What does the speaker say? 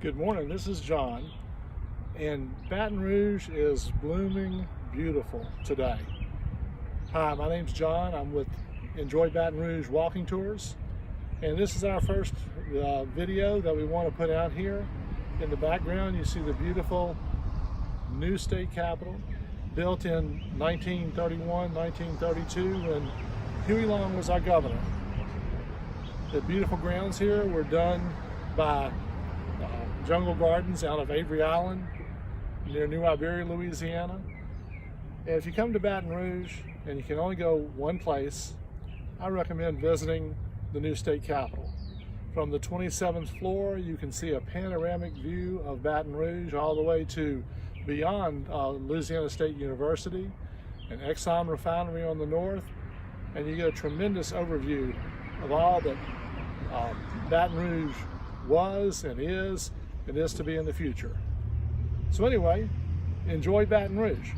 Good morning, this is John, and Baton Rouge is blooming beautiful today. Hi, my name's John. I'm with Enjoy Baton Rouge Walking Tours, and this is our first video that we want to put out here. In the background, you see the beautiful new state capitol, built in 1931, 1932, when Huey Long was our governor. The beautiful grounds here were done by Jungle Gardens out of Avery Island near New Iberia, Louisiana. And if you come to Baton Rouge and you can only go one place, I recommend visiting the new state capitol. From the 27th floor, you can see a panoramic view of Baton Rouge all the way to beyond Louisiana State University, an Exxon refinery on the north, and you get a tremendous overview of all that Baton Rouge was and is to be in the future. So anyway, enjoy Baton Rouge.